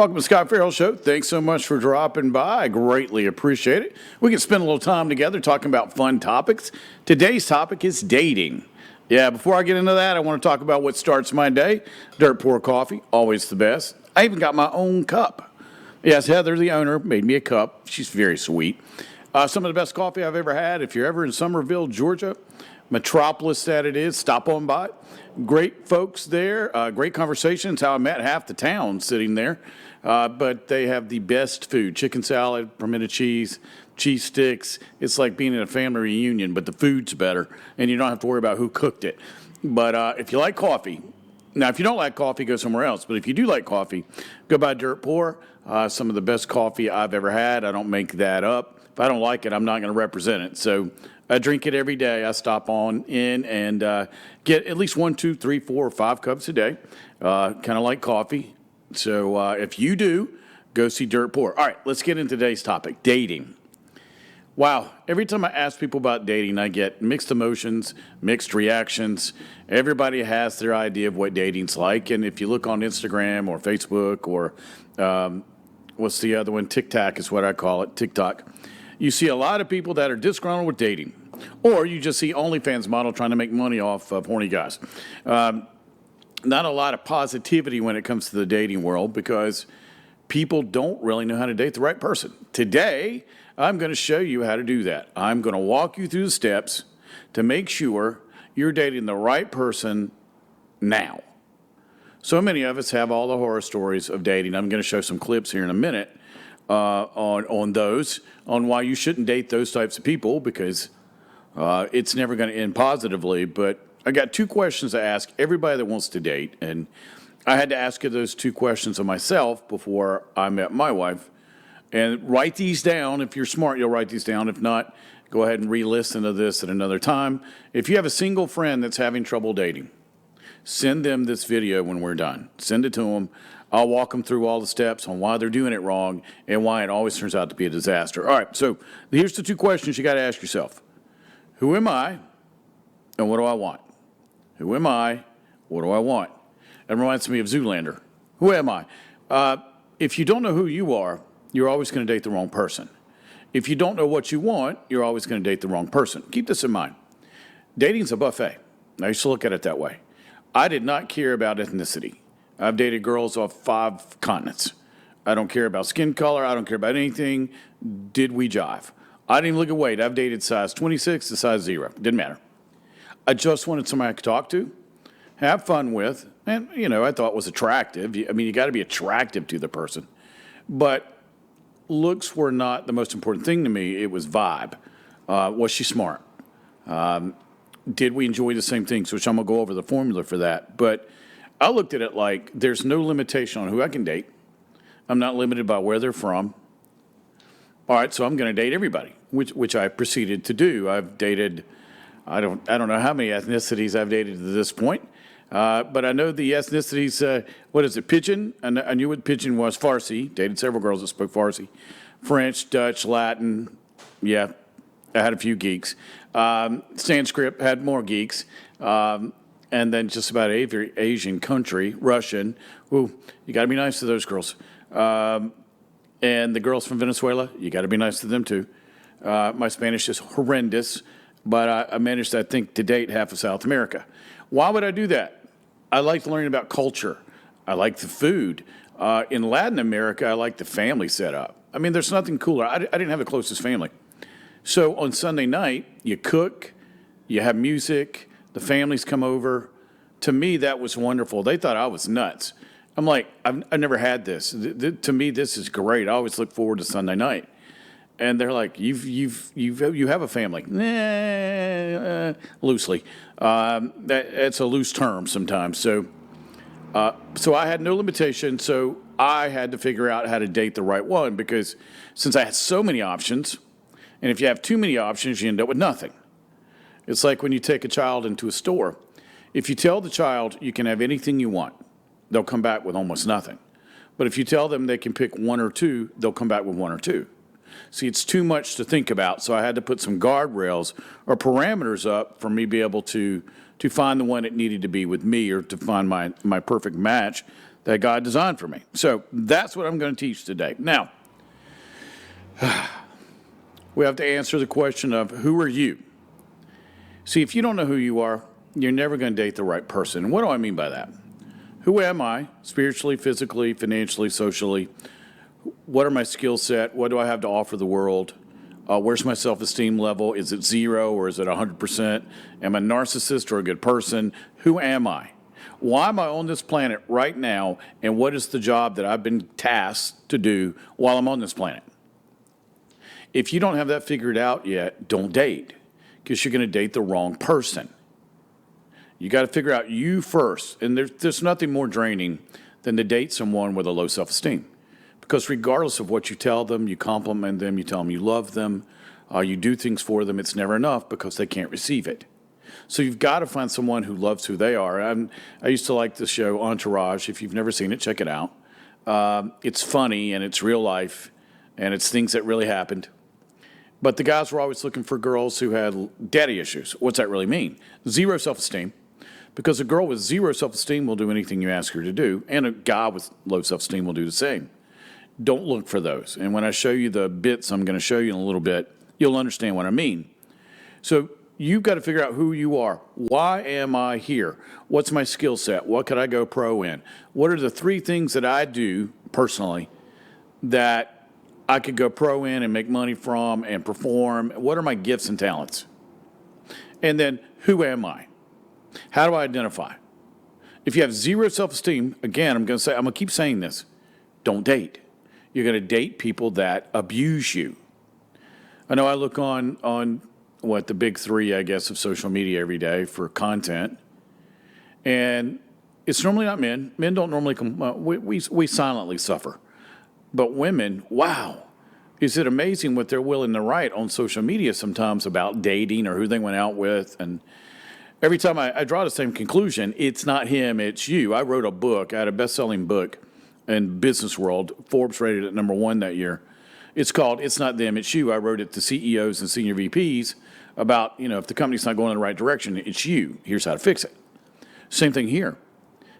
Welcome to Scot Ferrell Show. Thanks so much for dropping by. I greatly appreciate it. We can spend a little time together talking about fun topics. Today's topic is dating. Yeah, before I get into that, I want to talk about what starts my day. Dirt Pour Coffee, always the best. I even got my own cup. Yes, Heather, the owner, made me a cup. She's very sweet. Some of the best coffee I've ever had. If you're ever in Somerville, Georgia, metropolis that it is, stop on by. Great folks there, great conversations. How I met half the town sitting there. But they have the best food: chicken salad, pimento cheese, cheese sticks. It's like being in a family reunion, but the food's better, and you don't have to worry about who cooked it. But if you like coffee, now if you don't like coffee, go somewhere else. But if you do like coffee, go by Dirt Pour. Some of the best coffee I've ever had. I don't make that up. If I don't like it, I'm not going to represent it. So I drink it every day. I stop on in and get at least 1, 2, 3, 4, or 5 cups a day. Kind of like coffee. So if you do, go see Dirt Pour. All right, let's get into today's topic, dating. Wow, every time I ask people about dating, I get mixed emotions, mixed reactions. Everybody has their idea of what dating's like. And if you look on Instagram or Facebook or what's the other one? TikTok is what I call it, TikTok. You see a lot of people that are disgruntled with dating. Or you just see OnlyFans model trying to make money off of horny guys. Not a lot of positivity when it comes to the dating world because people don't really know how to date the right person. Today, I'm going to show you how to do that. I'm going to walk you through the steps to make sure you're dating the right person now. So many of us have all the horror stories of dating. I'm going to show some clips here in a minute on those, on why you shouldn't date those types of people because it's never going to end positively. But I got 2 questions to ask everybody that wants to date, and I had to ask you those 2 questions of myself before I met my wife. And write these down. If you're smart, you'll write these down. If not, go ahead and re-listen to this at another time. If you have a single friend that's having trouble dating, send them this video when we're done. Send it to them. I'll walk them through all the steps on why they're doing it wrong and why it always turns out to be a disaster. All right, so here's the 2 questions you got to ask yourself. Who am I and what do I want? Who am I? What do I want? That reminds me of Zoolander. Who am I? If you don't know who you are, you're always going to date the wrong person. If you don't know what you want, you're always going to date the wrong person. Keep this in mind. Dating's a buffet. I used to look at it that way. I did not care about ethnicity. I've dated girls off 5 continents. I don't care about skin color. I don't care about anything. Did we jive? I didn't even look at weight. I've dated size 26 to size 0. Didn't matter. I just wanted somebody I could talk to, have fun with, and, I thought was attractive. I mean, you got to be attractive to the person. But looks were not the most important thing to me. It was vibe. Was she smart? Did we enjoy the same things? Which I'm going to go over the formula for that. But I looked at it like there's no limitation on who I can date. I'm not limited by where they're from. All right, so I'm going to date everybody, which I proceeded to do. I've dated, I don't know how many ethnicities I've dated to this point, but I know the ethnicities. What is it? Pidgin. I knew what Pidgin was. Farsi. Dated several girls that spoke Farsi. French, Dutch, Latin. Yeah, I had a few geeks. Sanskrit had more geeks. And then just about every Asian country, Russian. Ooh, you got to be nice to those girls. And the girls from Venezuela, you got to be nice to them too. My Spanish is horrendous, but I managed, I think, to date half of South America. Why would I do that? I like learning about culture. I like the food. In Latin America, I like the family setup. I mean, there's nothing cooler. I didn't have the closest family. So on Sunday night, you cook, you have music, the families come over. To me, that was wonderful. They thought I was nuts. I'm like, I've never had this. To me, this is great. I always look forward to Sunday night. And they're like, you have a family. Loosely. It's a loose term sometimes. So I had no limitation. So I had to figure out how to date the right one because since I had so many options, and if you have too many options, you end up with nothing. It's like when you take a child into a store. If you tell the child you can have anything you want, they'll come back with almost nothing. But if you tell them they can pick 1 or 2, they'll come back with 1 or 2. See, it's too much to think about, so I had to put some guardrails or parameters up for me to be able to find the one that needed to be with me or to find my perfect match that God designed for me. So that's what I'm going to teach today. Now, we have to answer the question of who are you? See, if you don't know who you are, you're never going to date the right person. And what do I mean by that? Who am I, spiritually, physically, financially, socially? What are my skill set? What do I have to offer the world? Where's my self-esteem level? Is it 0 or is it 100%? Am I a narcissist or a good person? Who am I? Why am I on this planet right now? And what is the job that I've been tasked to do while I'm on this planet? If you don't have that figured out yet, don't date, because you're going to date the wrong person. You got to figure out you first. And there's nothing more draining than to date someone with a low self-esteem. Because regardless of what you tell them, you compliment them, you tell them you love them, you do things for them, it's never enough because they can't receive it. So you've got to find someone who loves who they are. I used to like the show Entourage. If you've never seen it, check it out. It's funny and it's real life and it's things that really happened. But the guys were always looking for girls who had daddy issues. What's that really mean? 0 self-esteem. Because a girl with 0 self-esteem will do anything you ask her to do, and a guy with low self-esteem will do the same. Don't look for those. And when I show you the bits I'm going to show you in a little bit, you'll understand what I mean. So you've got to figure out who you are. Why am I here? What's my skill set? What could I go pro in? What are the 3 things that I do personally that I could go pro in and make money from and perform? What are my gifts and talents? And then who am I? How do I identify? If you have 0 self-esteem, again, I'm going to keep saying this, don't date. You're going to date people that abuse you. I know I look on the big 3, I guess, of social media every day for content. And it's normally not men. Men don't normally we silently suffer. But women, wow, is it amazing what they're willing to write on social media sometimes about dating or who they went out with. And every time I draw the same conclusion, it's not him, it's you. I wrote a book. I had a best-selling book in business world. Forbes rated it number 1 that year. It's called It's Not Them, It's You. I wrote it to CEOs and senior VPs about, if the company's not going in the right direction, it's you. Here's how to fix it. Same thing here.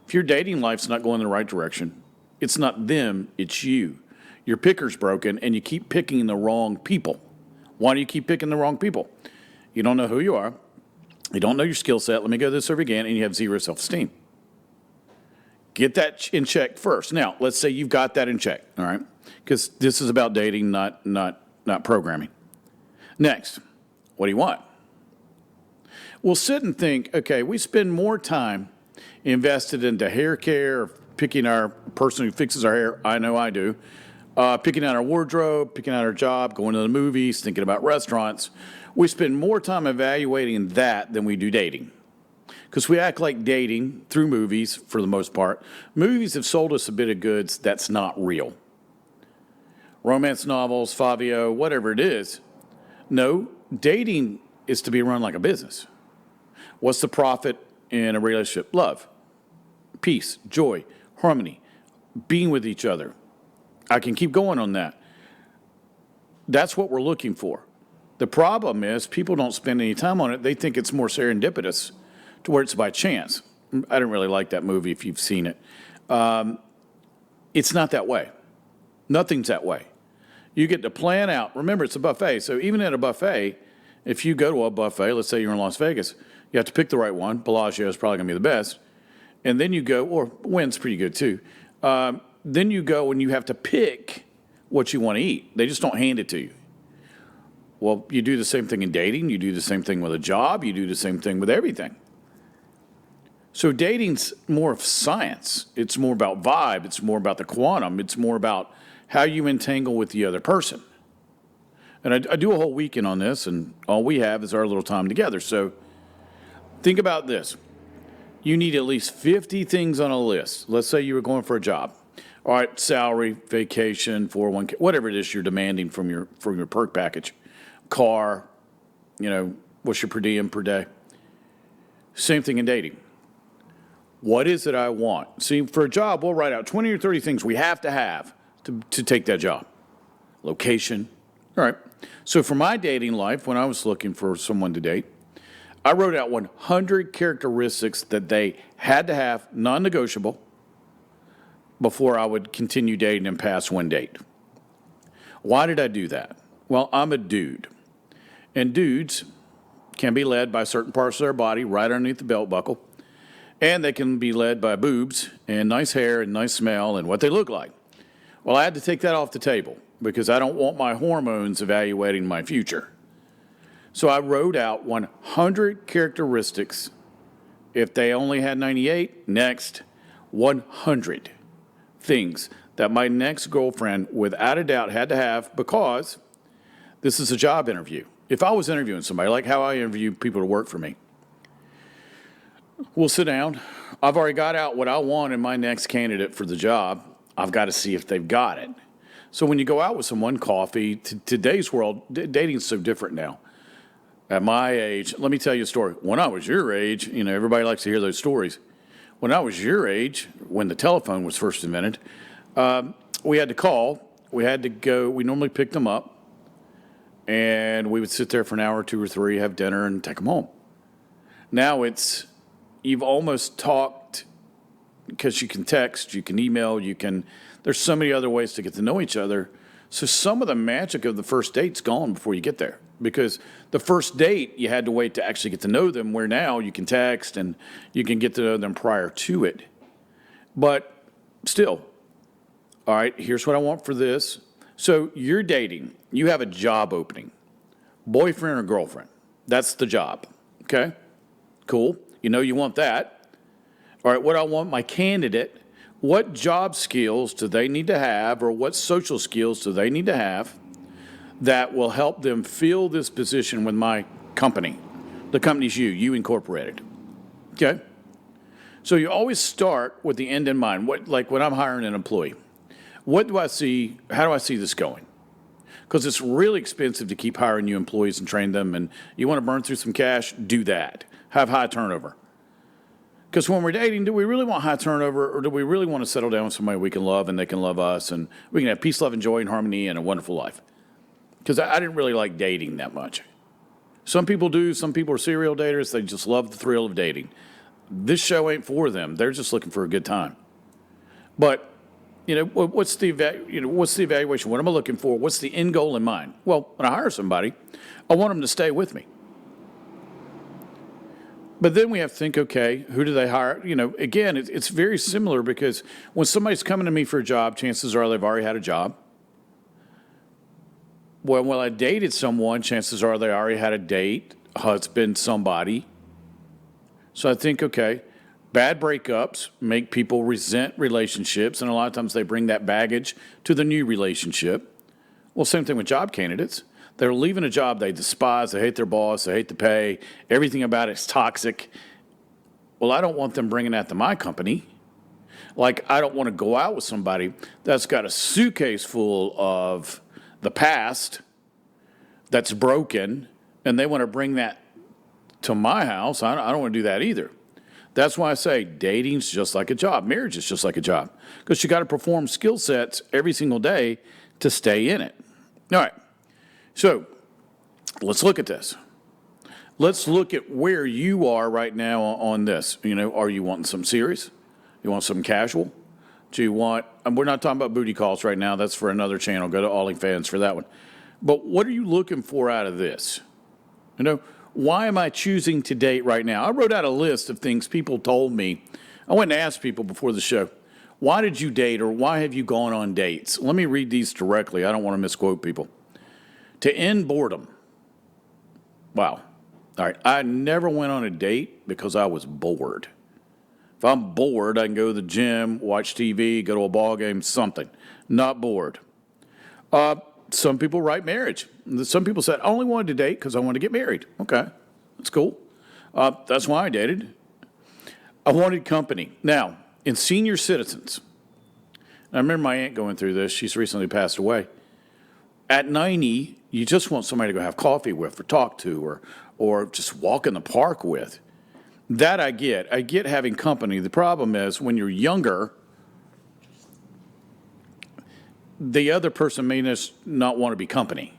If your dating life's not going in the right direction, it's not them, it's you. Your picker's broken and you keep picking the wrong people. Why do you keep picking the wrong people? You don't know who you are. You don't know your skill set. Let me go this over again, and you have 0 self-esteem. Get that in check first. Now, let's say you've got that in check, all right? Because this is about dating, not programming. Next, what do you want? We'll sit and think, okay, we spend more time invested into hair care, picking our person who fixes our hair. I know I do. Picking out our wardrobe, picking out our job, going to the movies, thinking about restaurants. We spend more time evaluating that than we do dating. Because we act like dating through movies, for the most part. Movies have sold us a bit of goods that's not real. Romance novels, Favio, whatever it is. No, dating is to be run like a business. What's the profit in a relationship? Love, peace, joy, harmony, being with each other. I can keep going on that. That's what we're looking for. The problem is people don't spend any time on it. They think it's more serendipitous to where it's by chance. I didn't really like that movie if you've seen it. It's not that way. Nothing's that way. You get to plan out. Remember, it's a buffet. So even at a buffet, if you go to a buffet, let's say you're in Las Vegas, you have to pick the right one. Bellagio is probably going to be the best. And then you go, or Wynn's pretty good too. Then you go and you have to pick what you want to eat. They just don't hand it to you. Well, you do the same thing in dating. You do the same thing with a job. You do the same thing with everything. So dating's more of science. It's more about vibe. It's more about the quantum. It's more about how you entangle with the other person. And I do a whole weekend on this, and all we have is our little time together. So think about this. You need at least 50 things on a list. Let's say you were going for a job. All right, salary, vacation, 401k, whatever it is you're demanding from your perk package. Car, what's your per diem per day? Same thing in dating. What is it I want? See, for a job, we'll write out 20 or 30 things we have to take that job. Location. All right. So for my dating life, when I was looking for someone to date, I wrote out 100 characteristics that they had to have, non-negotiable, before I would continue dating and pass one date. Why did I do that? Well, I'm a dude. And dudes can be led by certain parts of their body right underneath the belt buckle. And they can be led by boobs and nice hair and nice smell and what they look like. Well, I had to take that off the table because I don't want my hormones evaluating my future. So I wrote out 100 characteristics. If they only had 98, next 100 things that my next girlfriend without a doubt had to have, because this is a job interview. If I was interviewing somebody, like how I interview people to work for me, we'll sit down. I've already got out what I want in my next candidate for the job. I've got to see if they've got it. So when you go out with someone, coffee, today's world, dating is so different now. At my age, let me tell you a story. When I was your age, everybody likes to hear those stories. When I was your age, when the telephone was first invented, we had to call. We had to go. We normally picked them up, and we would sit there for an hour, 2 or 3, have dinner, and take them home. Now you've almost talked, because you can text, you can email, there's so many other ways to get to know each other. So some of the magic of the first date's gone before you get there. Because the first date, you had to wait to actually get to know them, where now you can text and you can get to know them prior to it. But still, all right, here's what I want for this. So you're dating. You have a job opening. Boyfriend or girlfriend. That's the job. Okay? Cool. You want that. All right, what I want my candidate, what job skills do they need to have, or what social skills do they need to have that will help them fill this position with my company? The company's you Incorporated. Okay? So you always start with the end in mind. Like when I'm hiring an employee, what do I see? How do I see this going? Because it's really expensive to keep hiring new employees and train them, and you want to burn through some cash, do that. Have high turnover. Because when we're dating, do we really want high turnover, or do we really want to settle down with somebody we can love and they can love us, and we can have peace, love, and joy, and harmony, and a wonderful life? Because I didn't really like dating that much. Some people do. Some people are serial daters. They just love the thrill of dating. This show ain't for them. They're just looking for a good time. But, what's the evaluation? What am I looking for? What's the end goal in mind? Well, when I hire somebody, I want them to stay with me. But then we have to think, okay, who do they hire? Again, it's very similar, because when somebody's coming to me for a job, chances are they've already had a job. When I dated someone, chances are they already had a date, husband, somebody. So I think, okay, bad breakups make people resent relationships, and a lot of times they bring that baggage to the new relationship. Well, same thing with job candidates. They're leaving a job they despise, they hate their boss, they hate the pay, everything about it's toxic. Well, I don't want them bringing that to my company. Like, I don't want to go out with somebody that's got a suitcase full of the past that's broken, and they want to bring that to my house. I don't want to do that either. That's why I say dating's just like a job. Marriage is just like a job, because you got to perform skill sets every single day to stay in it. All right. So let's look at this. Let's look at where you are right now on this. Are you wanting some serious? You want some casual? Do you want, and we're not talking about booty calls right now. That's for another channel. Go to OnlyFans for that one. But what are you looking for out of this? Why am I choosing to date right now? I wrote out a list of things people told me. I went and asked people before the show, why did you date, or why have you gone on dates? Let me read these directly. I don't want to misquote people. To end boredom. Wow. All right. I never went on a date because I was bored. If I'm bored, I can go to the gym, watch TV, go to a ball game, something. Not bored. Some people write marriage. Some people said, I only wanted to date because I wanted to get married. Okay. That's cool. That's why I dated. I wanted company. Now, in senior citizens, I remember my aunt going through this. She's recently passed away. At 90, you just want somebody to go have coffee with, or talk to, or just walk in the park with. That I get. I get having company. The problem is when you're younger, the other person may just not want to be company.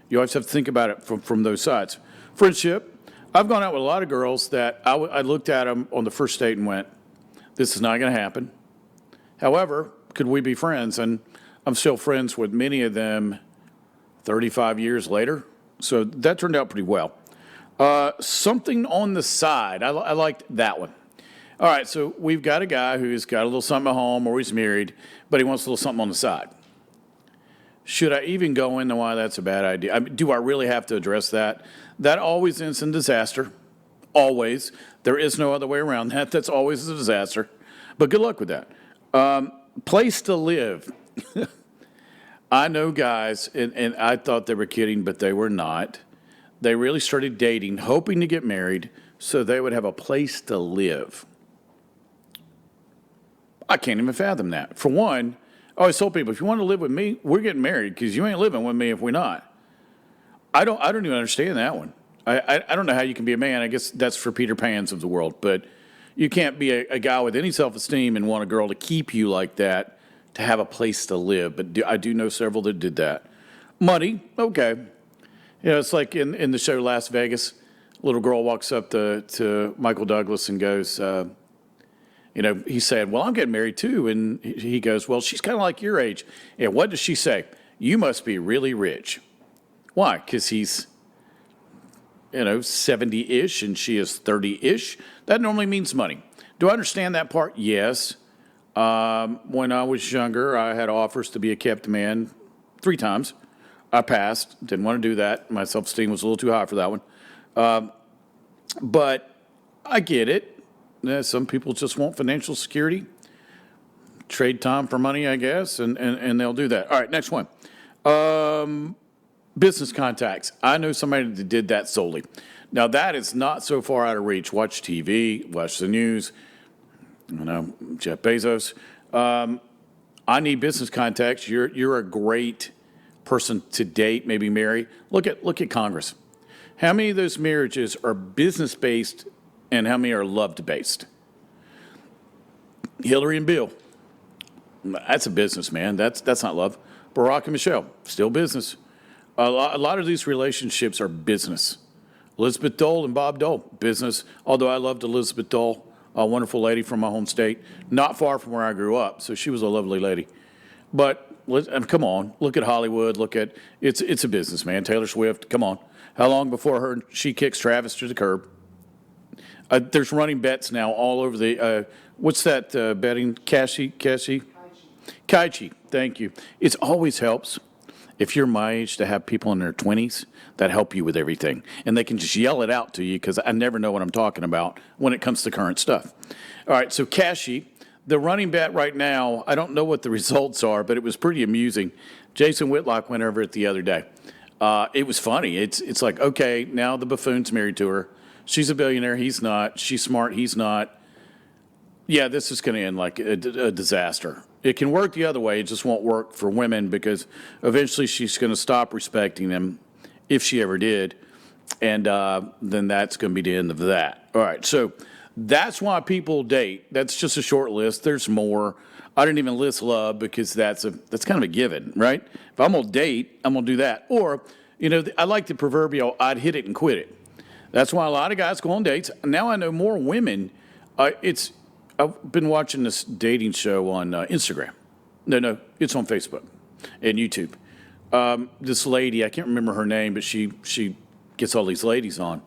You always have to think about it from those sides. Friendship. I've gone out with a lot of girls that I looked at them on the first date and went, this is not going to happen. However, could we be friends? And I'm still friends with many of them 35 years later. So that turned out pretty well. Something on the side. I liked that one. All right, so we've got a guy who's got a little something at home or he's married, but he wants a little something on the side. Should I even go into why that's a bad idea? Do I really have to address that? That always ends in disaster. Always. There is no other way around that. That's always a disaster. But good luck with that. Place to live. I know guys, and I thought they were kidding, but they were not. They really started dating, hoping to get married, so they would have a place to live. I can't even fathom that. For one, I always told people, if you want to live with me, we're getting married because you ain't living with me if we're not. I don't even understand that one. I don't know how you can be a man. I guess that's for Peter Pans of the world. But you can't be a guy with any self-esteem and want a girl to keep you like that to have a place to live. But I do know several that did that. Money, okay. It's like in the show Las Vegas. A little girl walks up to Michael Douglas and goes, he said, well, I'm getting married too. And he goes, well, she's kind of like your age. And what does she say? You must be really rich. Why? Because he's, 70-ish and she is 30-ish. That normally means money. Do I understand that part? Yes. When I was younger, I had offers to be a kept man 3 times. I passed. Didn't want to do that. My self-esteem was a little too high for that one. But I get it. Some people just want financial security. Trade time for money, I guess, and they'll do that. All right, next one. Business contacts. I know somebody that did that solely. Now, that is not so far out of reach. Watch TV, watch the news. Jeff Bezos. I need business contacts. You're a great person to date, maybe marry. Look at Congress. How many of those marriages are business-based and how many are loved-based? Hillary and Bill. That's a business, man. That's not love. Barack and Michelle, still business. A lot of these relationships are business. Elizabeth Dole and Bob Dole, business. Although I loved Elizabeth Dole, a wonderful lady from my home state, not far from where I grew up, so she was a lovely lady. But come on, look at Hollywood. Look at it's a business, man. Taylor Swift, come on. How long before she kicks Travis to the curb? There's running bets now all over the. What's that betting? Kaichi. Thank you. It always helps if you're my age to have people in their 20s that help you with everything, and they can just yell it out to you because I never know what I'm talking about when it comes to current stuff. All right, so Kaichi. The running bet right now, I don't know what the results are, but it was pretty amusing. Jason Whitlock went over it the other day. It was funny. It's like, okay, now the buffoon's married to her. She's a billionaire. He's not. She's smart. He's not. Yeah, this is going to end like a disaster. It can work the other way. It just won't work for women because eventually she's going to stop respecting them if she ever did. And then that's going to be the end of that. All right, so that's why people date. That's just a short list. There's more. I didn't even list love because that's kind of a given, right? If I'm going to date, I'm going to do that. Or, I like the proverbial, I'd hit it and quit it. That's why a lot of guys go on dates. Now I know more women. I've been watching this dating show on Instagram. No, it's on Facebook and YouTube. This lady, I can't remember her name, but she gets all these ladies on.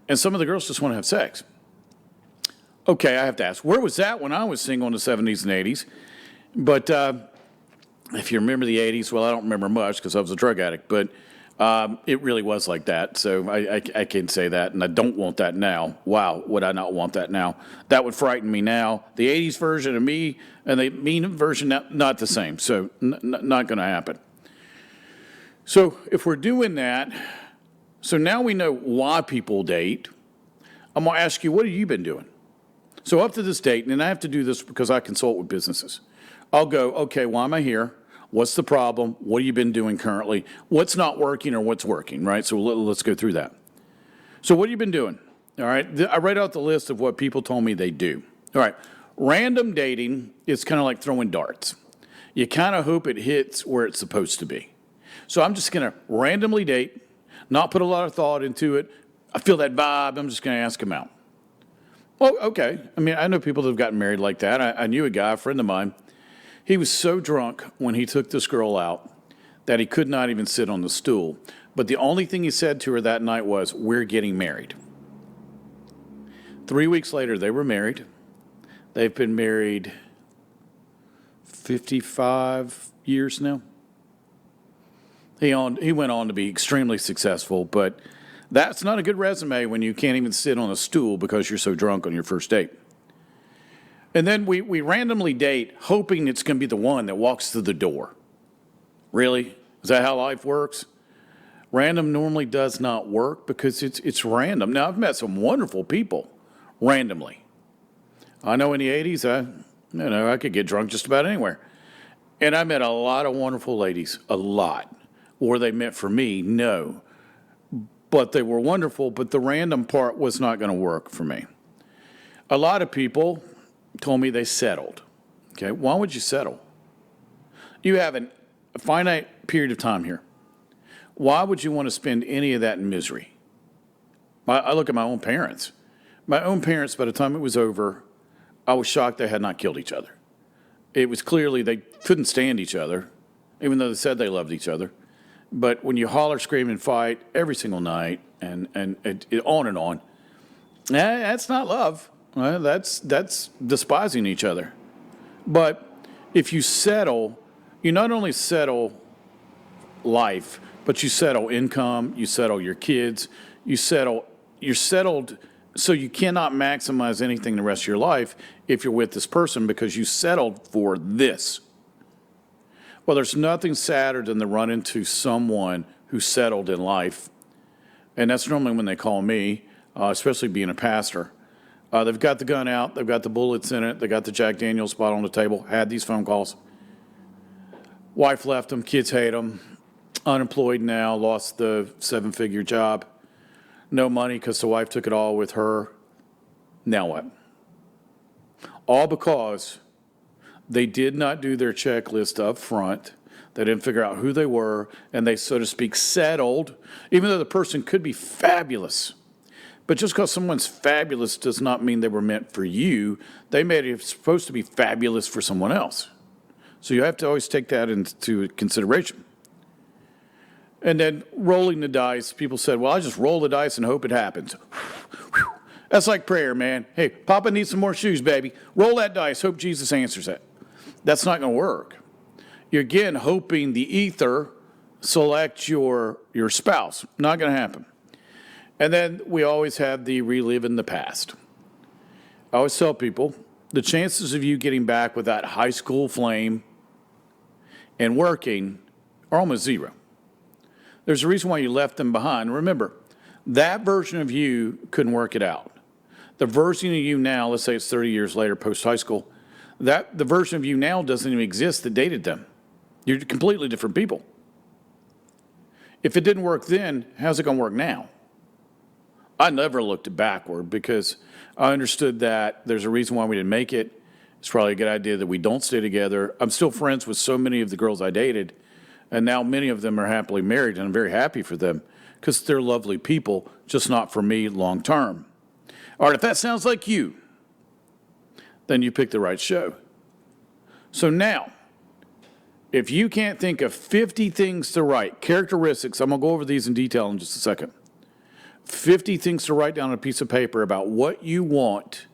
And some of the girls just want to have sex. Okay, I have to ask, where was that when I was single in the 70s and 80s? But if you remember the 80s, well, I don't remember much because I was a drug addict, but it really was like that. So I can say that, and I don't want that now. Wow, would I not want that now? That would frighten me now. The 80s version of me and the mean version, not the same. So not going to happen. So if we're doing that, so now we know why people date. I'm going to ask you, what have you been doing? So up to this date, and I have to do this because I consult with businesses. I'll go, okay, why am I here? What's the problem? What have you been doing currently? What's not working or what's working, right? So let's go through that. So what have you been doing? All right, I write out the list of what people told me they do. All right, random dating is kind of like throwing darts. You kind of hope it hits where it's supposed to be. So I'm just going to randomly date, not put a lot of thought into it. I feel that vibe. I'm just going to ask them out. Oh, okay. I mean, I know people that have gotten married like that. I knew a guy, a friend of mine. He was so drunk when he took this girl out that he could not even sit on the stool. But the only thing he said to her that night was, "We're getting married." 3 weeks later, they were married. They've been married 55 years now. He went on to be extremely successful, but that's not a good resume when you can't even sit on a stool because you're so drunk on your first date. And then we randomly date, hoping it's going to be the one that walks through the door. Really? Is that how life works? Random normally does not work because it's random. Now, I've met some wonderful people randomly. I know in the 80s, I could get drunk just about anywhere. And I met a lot of wonderful ladies, a lot. Were they meant for me? No. But they were wonderful, but the random part was not going to work for me. A lot of people told me they settled. Okay, why would you settle? You have a finite period of time here. Why would you want to spend any of that in misery? I look at my own parents. My own parents, by the time it was over, I was shocked they had not killed each other. It was clearly they couldn't stand each other, even though they said they loved each other. But when you holler, scream, and fight every single night, and on and on, that's not love. That's despising each other. But if you settle, you not only settle life, but you settle income, you settle your kids, you're settled so you cannot maximize anything the rest of your life if you're with this person because you settled for this. Well, there's nothing sadder than to run into someone who settled in life. And that's normally when they call me, especially being a pastor. They've got the gun out, they've got the bullets in it, they got the Jack Daniels bottle on the table, had these phone calls. Wife left them, kids hate them, unemployed now, lost the 7-figure job, no money because the wife took it all with her. Now what? All because they did not do their checklist up front. They didn't figure out who they were, and they, so to speak, settled, even though the person could be fabulous. But just because someone's fabulous does not mean they were meant for you. They may be supposed to be fabulous for someone else. So you have to always take that into consideration. And then rolling the dice, people said, well, I just roll the dice and hope it happens. That's like prayer, man. Hey, Papa needs some more shoes, baby. Roll that dice, hope Jesus answers it. That's not going to work. You're again hoping the ether select your spouse. Not going to happen. And then we always have the reliving the past. I always tell people, the chances of you getting back with that high school flame and working are almost zero. There's a reason why you left them behind. Remember, that version of you couldn't work it out. The version of you now, let's say it's 30 years later, post-high school, the version of you now doesn't even exist that dated them. You're completely different people. If it didn't work then, how's it going to work now? I never looked backward because I understood that there's a reason why we didn't make it. It's probably a good idea that we don't stay together. I'm still friends with so many of the girls I dated, and now many of them are happily married, and I'm very happy for them because they're lovely people, just not for me long term. All right, if that sounds like you, then you picked the right show. So now, if you can't think of 50 things to write, characteristics, I'm going to go over these in detail in just a second. 50 things to write down on a piece of paper about what you want.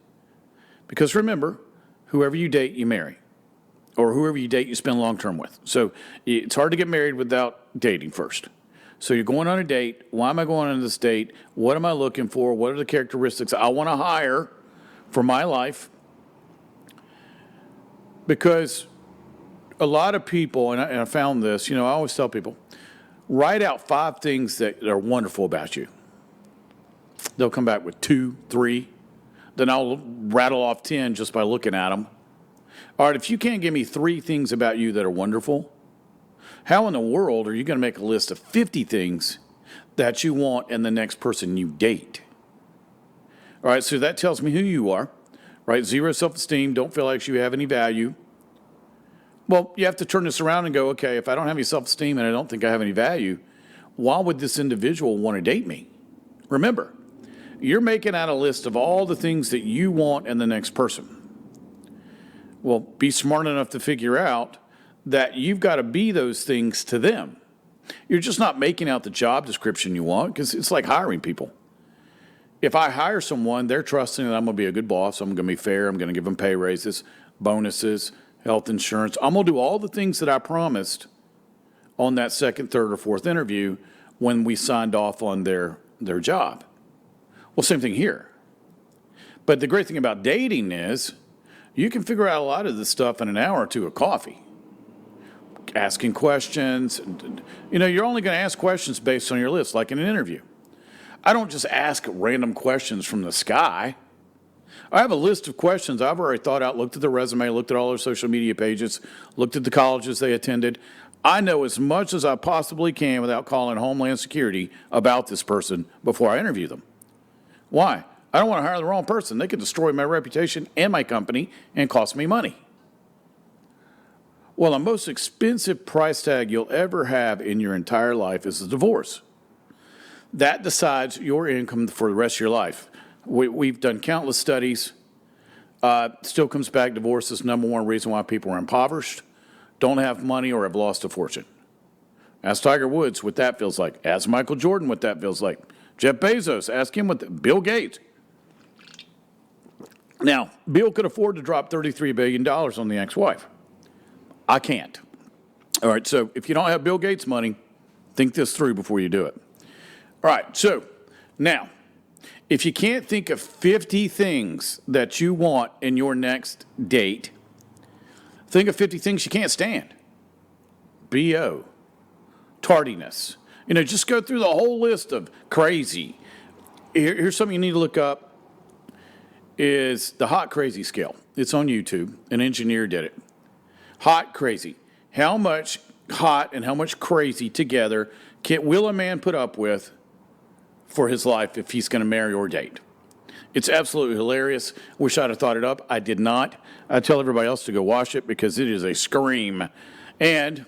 Because remember, whoever you date, you marry. Or whoever you date, you spend long term with. So it's hard to get married without dating first. So you're going on a date. Why am I going on this date? What am I looking for? What are the characteristics I want to hire for my life? Because a lot of people, and I found this, I always tell people, write out 5 things that are wonderful about you. They'll come back with 2, 3. Then I'll rattle off 10 just by looking at them. All right, if you can't give me 3 things about you that are wonderful, how in the world are you going to make a list of 50 things that you want in the next person you date? All right, so that tells me who you are, right? 0 self-esteem, don't feel like you have any value. Well, you have to turn this around and go, okay, if I don't have any self-esteem and I don't think I have any value, why would this individual want to date me? Remember, you're making out a list of all the things that you want in the next person. Well, be smart enough to figure out that you've got to be those things to them. You're just not making out the job description you want, because it's like hiring people. If I hire someone, they're trusting that I'm going to be a good boss. I'm going to be fair. I'm going to give them pay raises, bonuses, health insurance. I'm going to do all the things that I promised on that second, third, or fourth interview when we signed off on their job. Well, same thing here. But the great thing about dating is you can figure out a lot of this stuff in an hour or two of coffee. Asking questions. You know, you're only going to ask questions based on your list, like in an interview. I don't just ask random questions from the sky. I have a list of questions I've already thought out, looked at their resume, looked at all their social media pages, looked at the colleges they attended. I know as much as I possibly can without calling Homeland Security about this person before I interview them. Why? I don't want to hire the wrong person. They could destroy my reputation and my company and cost me money. Well, the most expensive price tag you'll ever have in your entire life is a divorce. That decides your income for the rest of your life. We've done countless studies. Still comes back, divorce is number one reason why people are impoverished, don't have money, or have lost a fortune. Ask Tiger Woods what that feels like. Ask Michael Jordan what that feels like. Jeff Bezos, ask him Bill Gates. Now, Bill could afford to drop $33 billion on the ex-wife. I can't. All right, so if you don't have Bill Gates money, think this through before you do it. All right, so now, if you can't think of 50 things that you want in your next date, think of 50 things you can't stand. BO, tardiness. You know, just go through the whole list of crazy. Here's something you need to look up, is the hot crazy scale. It's on YouTube. An engineer did it. Hot crazy. How much hot and how much crazy together will a man put up with for his life if he's going to marry or date? It's absolutely hilarious. Wish I'd have thought it up. I did not. I tell everybody else to go watch it because it is a scream. And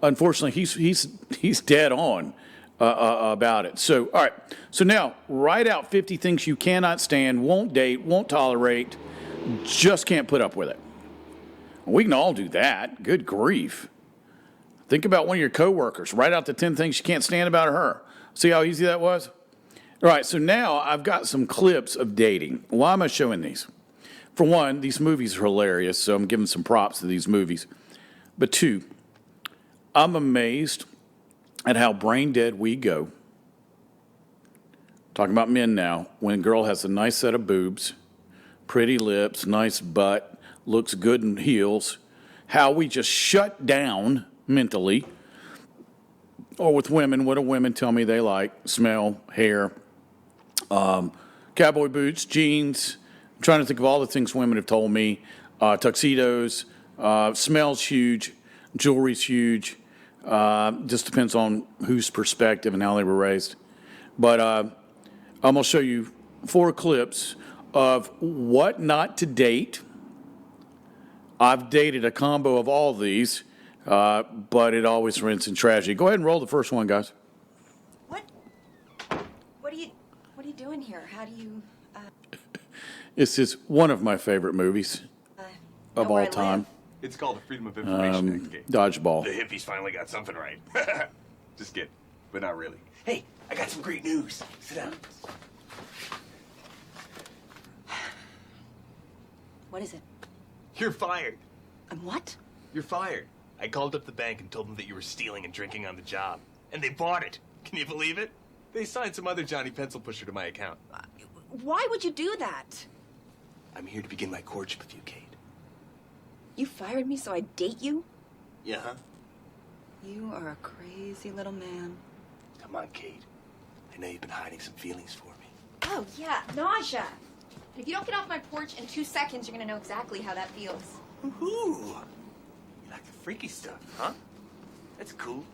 unfortunately, he's dead on about it. So, all right. So now, write out 50 things you cannot stand, won't date, won't tolerate, just can't put up with it. We can all do that. Good grief. Think about one of your coworkers. Write out the 10 things you can't stand about her. See how easy that was? All right, so now I've got some clips of dating. Why am I showing these? For one, these movies are hilarious, so I'm giving some props to these movies. But two, I'm amazed at how brain dead we go. Talking about men now. When a girl has a nice set of boobs, pretty lips, nice butt, looks good in heels, how we just shut down mentally. Or with women, what do women tell me they like? Smell, hair, cowboy boots, jeans. I'm trying to think of all the things women have told me. Tuxedos, smells huge, jewelry's huge. Just depends on whose perspective and how they were raised. But I'm going to show you 4 clips of what not to date. I've dated a combo of all these, but it always ends in tragedy. Go ahead and roll the first one, guys. What are you doing here? How do you? This is one of my favorite movies of all time. It's called the Freedom of Information Act game. Dodgeball. The hippies finally got something right. Just kidding, but not really. Hey, I got some great news. Sit down. What is it? You're fired. I'm what? You're fired. I called up the bank and told them that you were stealing and drinking on the job. And they bought it. Can you believe it? They signed some other Johnny Pencil Pusher to my account. Why would you do that? I'm here to begin my courtship with you, Kate. You fired me so I'd date you? Yeah, huh? You are a crazy little man. Come on, Kate. I know you've been hiding some feelings for me. Oh, yeah, nausea. And if you don't get off my porch in 2 seconds, you're gonna know exactly how that feels. Woohoo! You like the freaky stuff, huh? That's cool.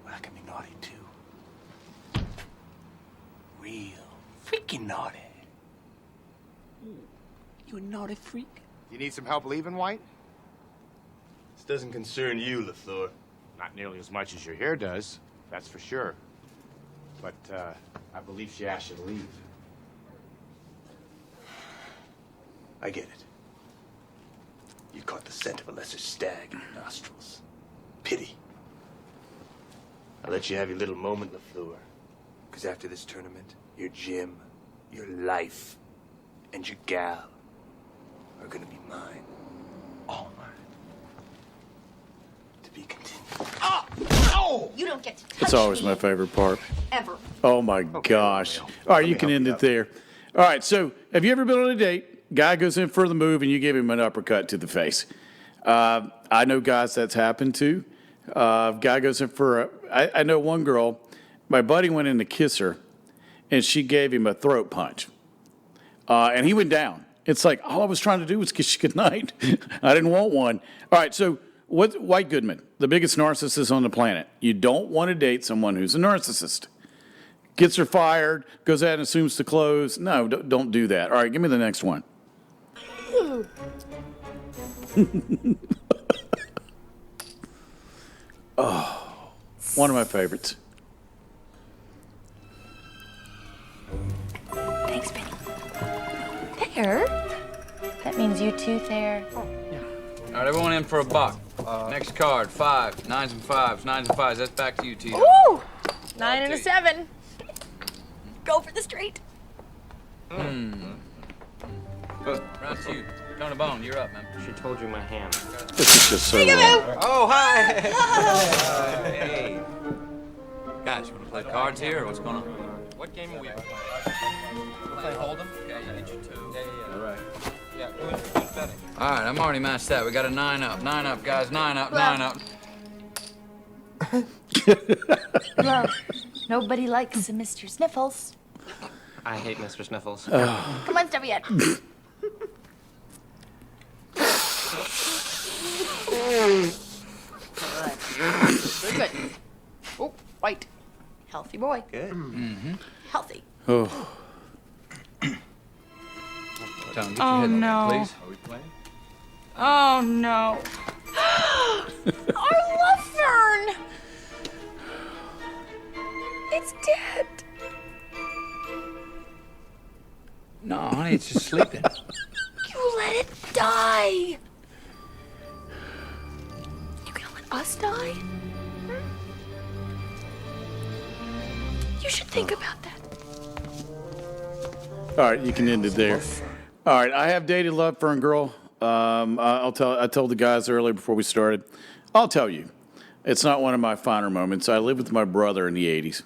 Well, I can be naughty, too. Real freaking naughty. You a naughty freak? You need some help leaving, White? This doesn't concern you, LaFleur. Not nearly as much as your hair does, that's for sure. But, I believe she asked you to leave. I get it. You caught the scent of a lesser stag in your nostrils. Pity. I let you have your little moment, LaFleur. Because after this tournament, your gym, your life, and your gal are gonna be mine. All mine. To be continued. Ah! Oh! You don't get to touch It's always me my favorite part. ever. Oh my gosh. All right, you can end it there. All right, so have you ever been on a date? Guy goes in for the move and you give him an uppercut to the face. I know guys that's happened to. Guy goes in for I know one girl, my buddy went in to kiss her and she gave him a throat punch. And he went down. It's like, all I was trying to do was kiss you goodnight. I didn't want one. All right, so White Goodman, the biggest narcissist on the planet. You don't want to date someone who's a narcissist. Gets her fired, goes out and assumes the clothes. No, don't do that. All right, give me the next one. Oh, one of my favorites. Thanks, Benny. There. That means you too, Thayer. All right, everyone in for a buck. Next card, 5, 9s and 5s, 9s and 5s. That's back to you, Tito. Ooh! 9 and a 7. Go for the straight. Round to you. Tony Bone, you're up, man. She told you my hand. This is just so wrong. Oh, hi! Hey. Guys, you want to play cards here, or what's going on? What game are we playing? Playing Hold'em? Okay, you get your 2. Yeah. All right. Yeah, who's betting? All right, I'm already matched that. We got a 9 up. 9 up, guys. 9 up, 9 up. Well, nobody likes a Mr. Sniffles. I hate Mr. Sniffles. Come on, stubby head. Very good. Oh, white. Healthy boy. Good. Healthy. Oh, Tom, get your head on no. there, please. Are we playing? Oh, no. Our love fern! It's dead. No, honey, it's just sleeping. You let it die. You gonna let us die? You should think about that. all right, you can end it there. All right, I have dated love fern girl. I told the guys earlier before we started. I'll tell you, it's not one of my finer moments. I lived with my brother in the 80s.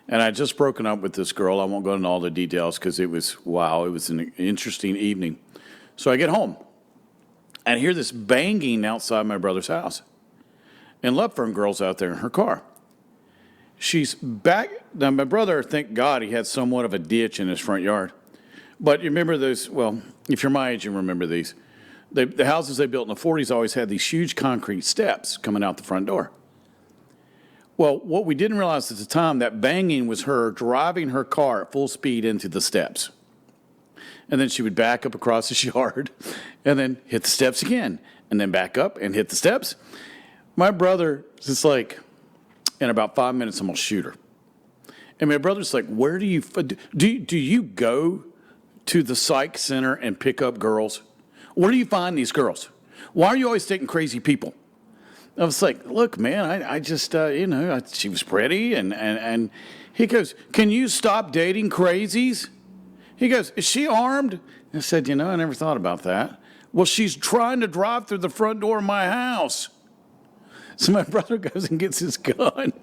And I had just broken up with this girl. I won't go into all the details because it was an interesting evening. So I get home and I hear this banging outside my brother's house. And Love Fern girl's out there in her car. She's back. Now, my brother, thank God, he had somewhat of a ditch in his front yard. But you remember those, well, if you're my age, you remember these. The houses they built in the 40s always had these huge concrete steps coming out the front door. Well, what we didn't realize at the time, that banging was her driving her car at full speed into the steps. And then she would back up across the yard and then hit the steps again and then back up and hit the steps. My brother is just like, in about 5 minutes, I'm going to shoot her. And my brother's like, where do you go to the psych center and pick up girls? Where do you find these girls? Why are you always taking crazy people? I was like, look, man, I just, she was pretty. And he goes, can you stop dating crazies? He goes, is she armed? I said, I never thought about that. Well, she's trying to drive through the front door of my house. So my brother goes and gets his gun.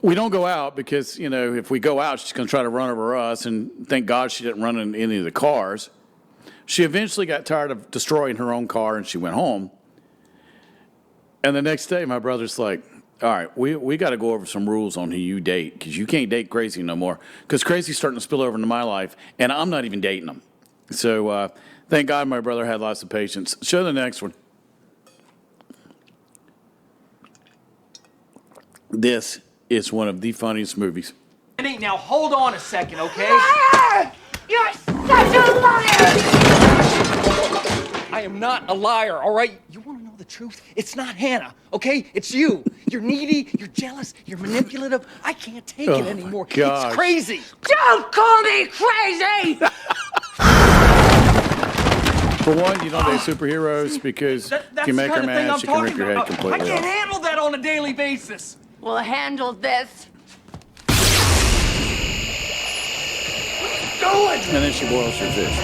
We don't go out because, if we go out, she's going to try to run over us. And thank God she didn't run in any of the cars. She eventually got tired of destroying her own car and she went home. And the next day, my brother's like, all right, we got to go over some rules on who you date because you can't date crazy no more because crazy's starting to spill over into my life, and I'm not even dating them. So thank God my brother had lots of patience. Show the next one. This is one of the funniest movies. Now hold on a second, okay? Liar! You're such a liar! I am not a liar, all right? You want to know the truth? It's not Hannah, okay? It's you. You're needy, you're jealous, you're manipulative. I can't take it anymore. gosh. It's crazy. Don't call me crazy! For one, you don't date superheroes because That's you make the her kind of thing mad, I'm she can rip talking your head about. completely I can't off. handle that on a daily basis. We'll handle this. And then she boils your fish.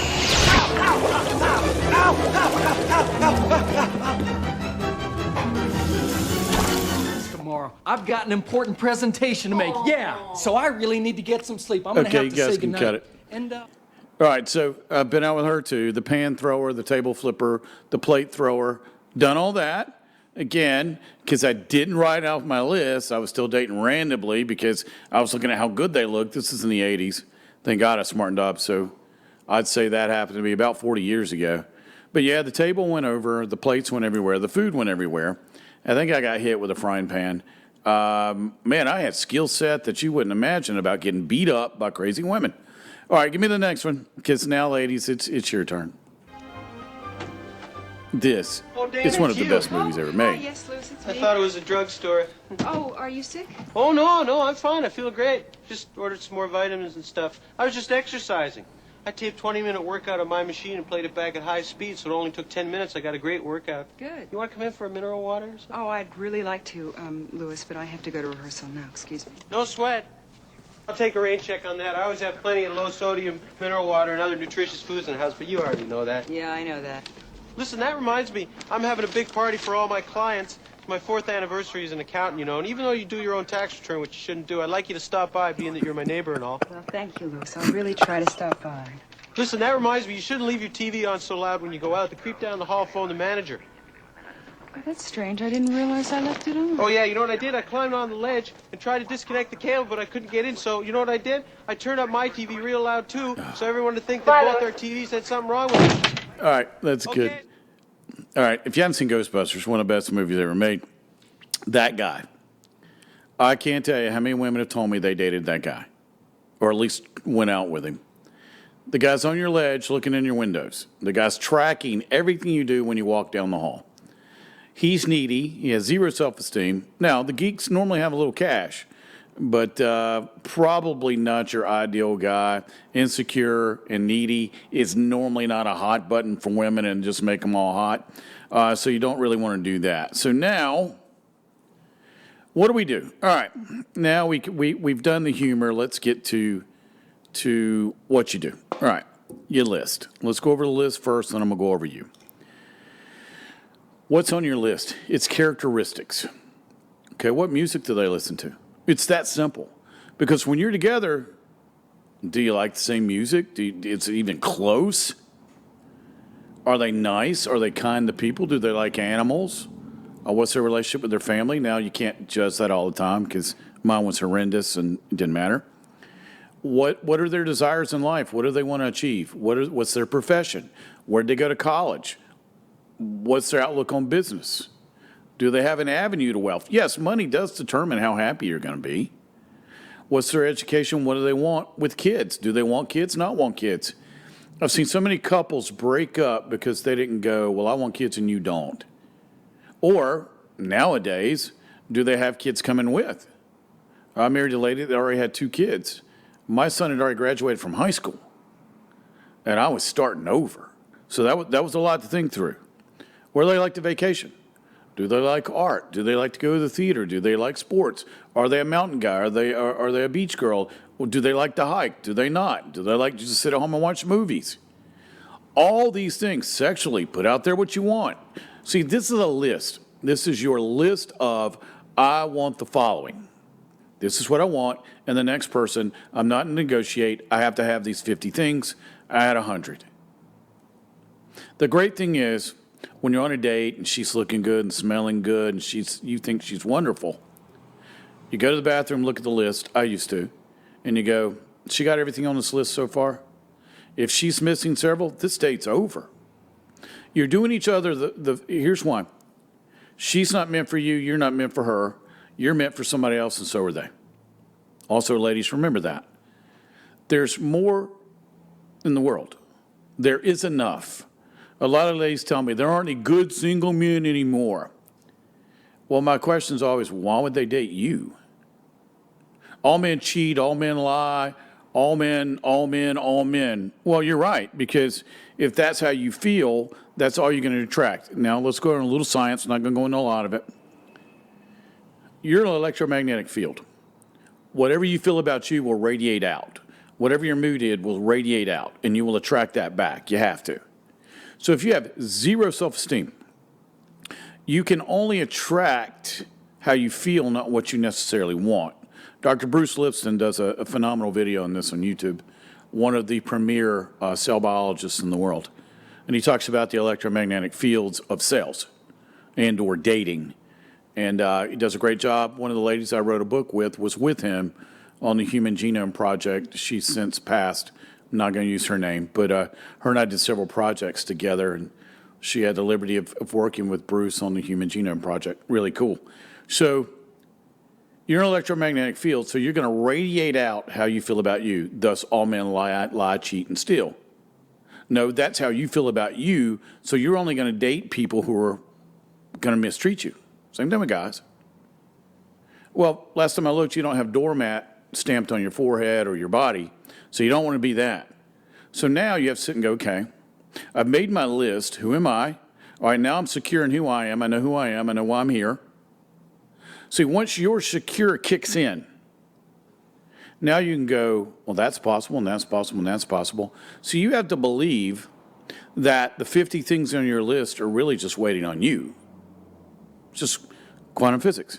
Tomorrow, I've got an important presentation to make. Yeah, so I really need to get some sleep. I'm gonna Okay, have you to guys say can goodnight. cut it. And All right, so I've been out with her too. The pan thrower, the table flipper, the plate thrower, done all that. Again, because I didn't write off my list, I was still dating randomly because I was looking at how good they looked. This is in the 80s. Thank God I smartened up. So I'd say that happened to me about 40 years ago. But yeah, the table went over, the plates went everywhere, the food went everywhere. I think I got hit with a frying pan. Man, I had skill set that you wouldn't imagine about getting beat up by crazy women. All right, give me the next one, because now, ladies, it's your turn. This is one of the best movies ever made. Yes, Luce, it's I me. thought it was a drugstore. Oh, are you sick? Oh, no, I'm fine. I feel great. Just ordered some more vitamins and stuff. I was just exercising. I taped 20-minute workout on my machine and played it back at high speed, so it only took 10 minutes. I got a great workout. Good. You want to come in for a mineral water or something? Oh, I'd really like to, Louis, but I have to go to rehearsal now. Excuse me. No sweat. I'll take a rain check on that. I always have plenty of low-sodium mineral water and other nutritious foods in the house, but you already know that. Yeah, I know that. Listen, that reminds me. I'm having a big party for all my clients. It's my 4th anniversary as an accountant, you know, and even though you do your own tax return, which you shouldn't do, I'd like you to stop by, being that you're my neighbor and all. Well, thank you, Louis. I'll really try to stop by. Listen, that reminds me, you shouldn't leave your TV on so loud when you go out. The creep down the hall phone the manager. Oh, that's strange. I didn't realize I left it on. Oh, yeah, you know what I did? I climbed on the ledge and tried to disconnect the cable, but I couldn't get in, so you know what I did? I turned up my TV real loud, too, so everyone would think that both our TVs had something wrong with it. All right, that's good. Okay. All right, if you haven't seen Ghostbusters, one of the best movies ever made, that guy. I can't tell you how many women have told me they dated that guy, or at least went out with him. The guy's on your ledge looking in your windows. The guy's tracking everything you do when you walk down the hall. He's needy. He has zero self-esteem. Now, the geeks normally have a little cash, but probably not your ideal guy. Insecure and needy is normally not a hot button for women and just make them all hot. So you don't really want to do that. So now, what do? All right, now we've done the humor. Let's get to what you do. All right, your list. Let's go over the list first, then I'm going to go over you. What's on your list? It's characteristics. Okay, what music do they listen to? It's that simple. Because when you're together, do you like the same music? Is it even close? Are they nice? Are they kind to people? Do they like animals? What's their relationship with their family? Now, you can't judge that all the time because mine was horrendous and it didn't matter. What are their desires in life? What do they want to achieve? What's their profession? Where'd they go to college? What's their outlook on business? Do they have an avenue to wealth? Yes, money does determine how happy you're going to be. What's their education? What do they want with kids? Do they want kids? Not want kids? I've seen so many couples break up because they didn't go, well, I want kids and you don't. Or nowadays, do they have kids coming with? I married a lady that already had 2 kids. My son had already graduated from high school, and I was starting over. So that was a lot to think through. Where do they like to vacation? Do they like art? Do they like to go to the theater? Do they like sports? Are they a mountain guy? Are they a beach girl? Or do they like to hike? Do they not? Do they like to just sit at home and watch movies? All these things sexually, put out there what you want. See, this is a list. This is your list of, I want the following. This is what I want. And the next person, I'm not going to negotiate. I have to have these 50 things. I had 100. The great thing is, when you're on a date and she's looking good and smelling good and you think she's wonderful, you go to the bathroom, look at the list. I used to. And you go, she got everything on this list so far? If she's missing several, this date's over. You're doing each other here's why. She's not meant for you. You're not meant for her. You're meant for somebody else, and so are they. Also, ladies, remember that. There's more in the world. There is enough. A lot of ladies tell me there aren't any good single men anymore. Well, my question is always, why would they date you? All men cheat, all men lie, all men, all men, all men. Well, you're right, because if that's how you feel, that's all you're going to attract. Now, let's go into a little science. I'm not going to go into a lot of it. You're an electromagnetic field. Whatever you feel about you will radiate out. Whatever your mood is will radiate out, and you will attract that back. You have to. So if you have zero self-esteem, you can only attract how you feel, not what you necessarily want. Dr. Bruce Lipton does a phenomenal video on this on YouTube, one of the premier cell biologists in the world. And he talks about the electromagnetic fields of cells and or dating. And he does a great job. One of the ladies I wrote a book with was with him on the Human Genome Project. She's since passed. I'm not going to use her name, but her and I did several projects together, and she had the liberty of working with Bruce on the Human Genome Project. Really cool. So you're an electromagnetic field, so you're going to radiate out how you feel about you. Thus, all men lie, cheat, and steal. No, that's how you feel about you, so you're only going to date people who are going to mistreat you. Same thing with guys. Well, last time I looked, you don't have doormat stamped on your forehead or your body, so you don't want to be that. So now you have to sit and go, okay, I've made my list. Who am I? All right, now I'm secure in who I am. I know who I am. I know why I'm here. See, once your secure kicks in, now you can go, well, that's possible, and that's possible, and that's possible. So you have to believe that the 50 things on your list are really just waiting on you. Just quantum physics.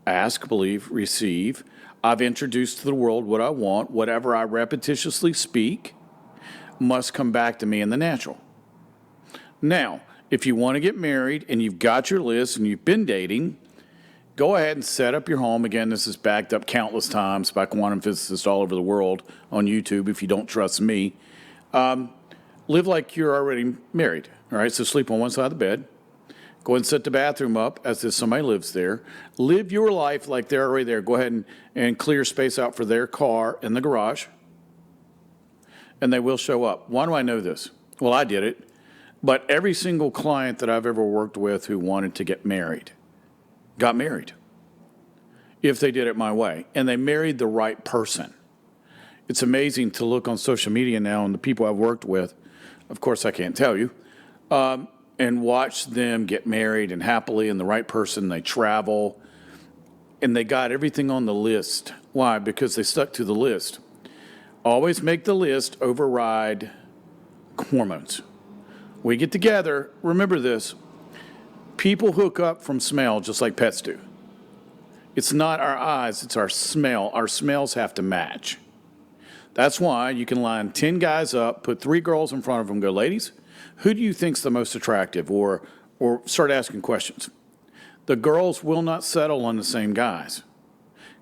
Ask, believe, receive. I've introduced to the world what I want. Whatever I repetitiously speak must come back to me in the natural. Now, if you want to get married and you've got your list and you've been dating, go ahead and set up your home. Again, this is backed up countless times by quantum physicists all over the world on YouTube, if you don't trust me. Live like you're already married. All right, so sleep on one side of the bed. Go ahead and set the bathroom up as if somebody lives there. Live your life like they're already there. Go ahead and clear space out for their car in the garage. And they will show up. Why do I know this? Well, I did it. But every single client that I've ever worked with who wanted to get married got married if they did it my way. And they married the right person. It's amazing to look on social media now and the people I've worked with, of course I can't tell you, and watch them get married and happily and the right person. They travel and they got everything on the list. Why? Because they stuck to the list. Always make the list override hormones. We get together, remember this, people hook up from smell just like pets do. It's not our eyes, it's our smell. Our smells have to match. That's why you can line 10 guys up, put 3 girls in front of them, go, ladies, who do you think's the most attractive? Or start asking questions. The girls will not settle on the same guys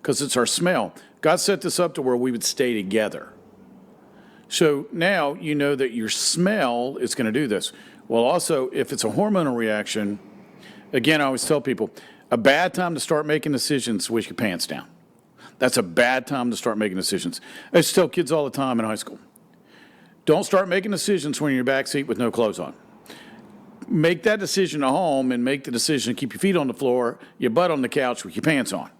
because it's our smell. God set this up to where we would stay together. So now you know that your smell is going to do this. Well, also, if it's a hormonal reaction, again, I always tell people, a bad time to start making decisions, wish your pants down. That's a bad time to start making decisions. I used to tell kids all the time in high school, don't start making decisions when you're in your back seat with no clothes on. Make that decision at home and make the decision to keep your feet on the floor, your butt on the couch with your pants on.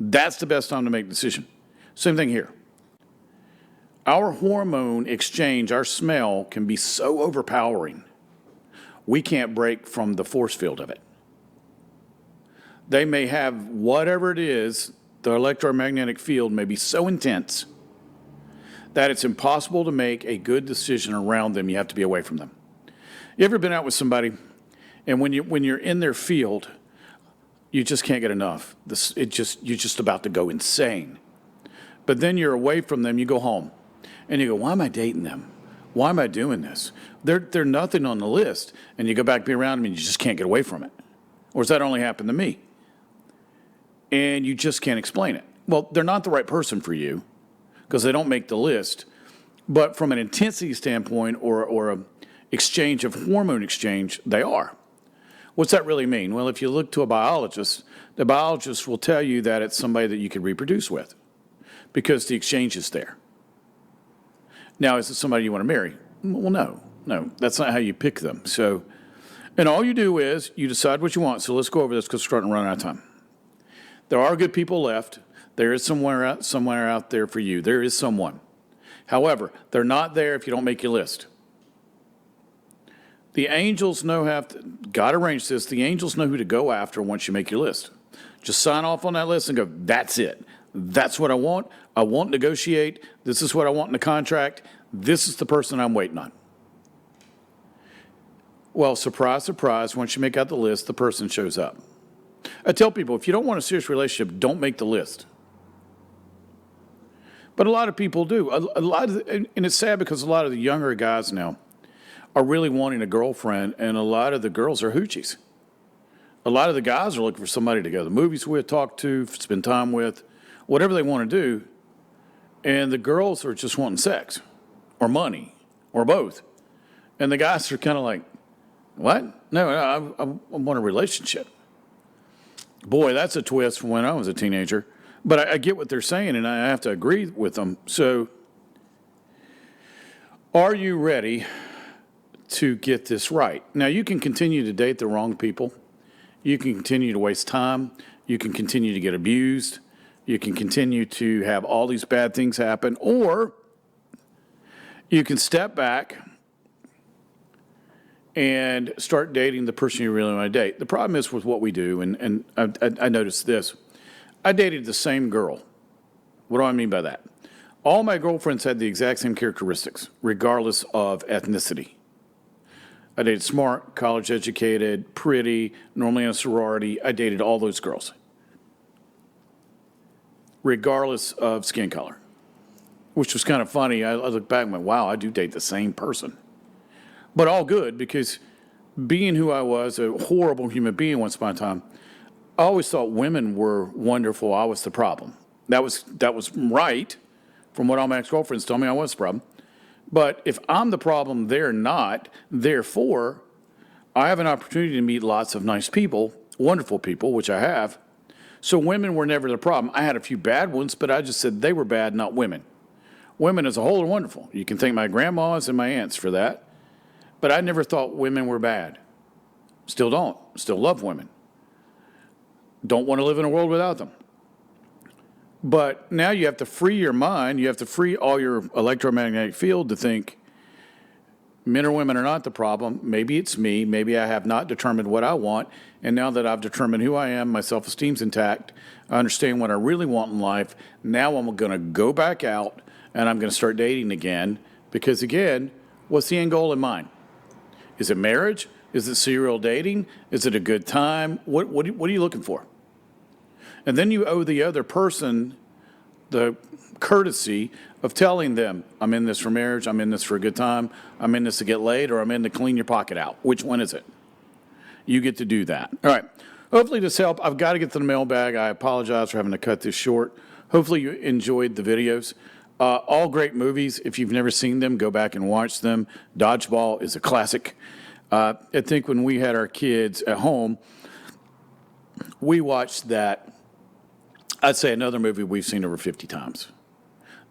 That's the best time to make a decision. Same thing here. Our hormone exchange, our smell, can be so overpowering, we can't break from the force field of it. They may have whatever it is, the electromagnetic field may be so intense that it's impossible to make a good decision around them. You have to be away from them. You ever been out with somebody, and when you're in their field, you just can't get enough. You're just about to go insane. But then you're away from them, you go home, and you go, why am I dating them? Why am I doing this? They're nothing on the list. And you go back, be around them, and you just can't get away from it. Or does that only happen to me? And you just can't explain it. Well, they're not the right person for you because they don't make the list. But from an intensity standpoint or a exchange of hormone exchange, they are. What's that really mean? Well, if you look to a biologist, the biologist will tell you that it's somebody that you can reproduce with because the exchange is there. Now, is it somebody you want to marry? Well, no, that's not how you pick them. So, and all you do is you decide what you want. So let's go over this because we're starting to run out of time. There are good people left. There is somewhere out there for you. There is someone. However, they're not there if you don't make your list. The angels know God arranged this. The angels know who to go after once you make your list. Just sign off on that list and go, that's it. That's what I want. I won't negotiate. This is what I want in the contract. This is the person I'm waiting on. Well, surprise, surprise, once you make out the list, the person shows up. I tell people, if you don't want a serious relationship, don't make the list. But a lot of people do. And it's sad because a lot of the younger guys now are really wanting a girlfriend, and a lot of the girls are hoochies. A lot of the guys are looking for somebody to go to the movies with, talk to, spend time with, whatever they want to do. And the girls are just wanting sex or money or both. And the guys are kind of like, what? No, I want a relationship. Boy, that's a twist from when I was a teenager. But I get what they're saying, and I have to agree with them. So, are you ready to get this right? Now, you can continue to date the wrong people. You can continue to waste time. You can continue to get abused. You can continue to have all these bad things happen. Or you can step back and start dating the person you really want to date. The problem is with what we do, and I noticed this. I dated the same girl. What do I mean by that? All my girlfriends had the exact same characteristics, regardless of ethnicity. I dated smart, college educated, pretty, normally in a sorority. I dated all those girls, regardless of skin color, which was kind of funny. I look back and went, wow, I do date the same person. But all good, because being who I was, a horrible human being once upon a time, I always thought women were wonderful. I was the problem. That was right from what all my ex-girlfriends told me I was the problem. But if I'm the problem, they're not. Therefore, I have an opportunity to meet lots of nice people, wonderful people, which I have. So women were never the problem. I had a few bad ones, but I just said they were bad, not women. Women as a whole are wonderful. You can thank my grandmas and my aunts for that. But I never thought women were bad. Still don't. Still love women. Don't want to live in a world without them. But now you have to free your mind. You have to free all your electromagnetic field to think men or women are not the problem. Maybe it's me. Maybe I have not determined what I want. And now that I've determined who I am, my self-esteem's intact, I understand what I really want in life. Now I'm going to go back out and I'm going to start dating again. Because again, what's the end goal in mind? Is it marriage? Is it serial dating? Is it a good time? What are you looking for? And then you owe the other person the courtesy of telling them, I'm in this for marriage, I'm in this for a good time, I'm in this to get laid, or I'm in to clean your pocket out. Which one is it? You get to do that. All right. Hopefully this helped. I've got to get to the mailbag. I apologize for having to cut this short. Hopefully you enjoyed the videos. All great movies. If you've never seen them, go back and watch them. Dodgeball is a classic. I think when we had our kids at home, we watched that. I'd say another movie we've seen over 50 times.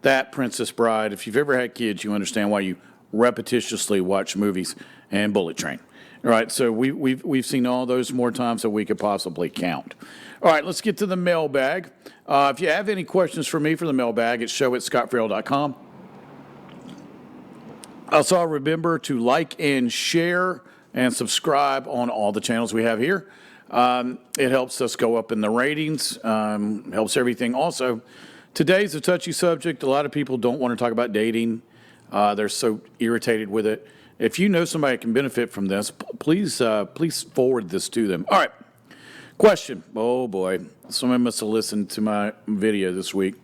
That, Princess Bride. If you've ever had kids, you understand why you repetitiously watch movies, and Bullet Train. All right, so we've seen all those more times than we could possibly count. All right, let's get to the mailbag. If you have any questions for me for the mailbag, it's show@scotferrell.com. Also, remember to like and share and subscribe on all the channels we have here. It helps us go up in the ratings, helps everything. Also, today's a touchy subject. A lot of people don't want to talk about dating. They're so irritated with it. If you know somebody that can benefit from this, please forward this to them. All right. Question. Oh, boy. Somebody must have listened to my video this week.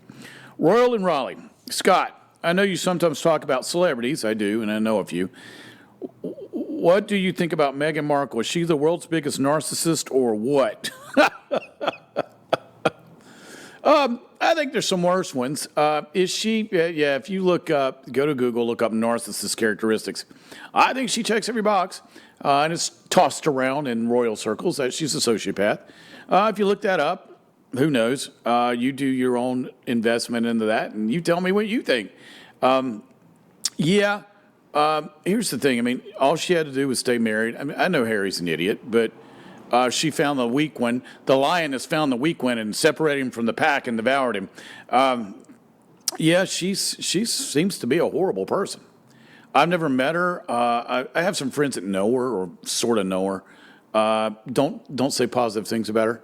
Royal and Raleigh. Scott, I know you sometimes talk about celebrities. I do, and I know a few. What do you think about Meghan Markle? Is she the world's biggest narcissist or what? I think there's some worse ones. Is she? Yeah, if you look up, go to Google, look up narcissist characteristics. I think she checks every box, and it's tossed around in royal circles that she's a sociopath. If you look that up, who knows? You do your own investment into that, and you tell me what you think. Here's the thing. I mean, all she had to do was stay married. I mean, I know Harry's an idiot, but She found the weak one. The lioness found the weak one and separated him from the pack and devoured him. Yeah, she seems to be a horrible person. I've never met her. I have some friends that know her or sort of know her. Don't say positive things about her.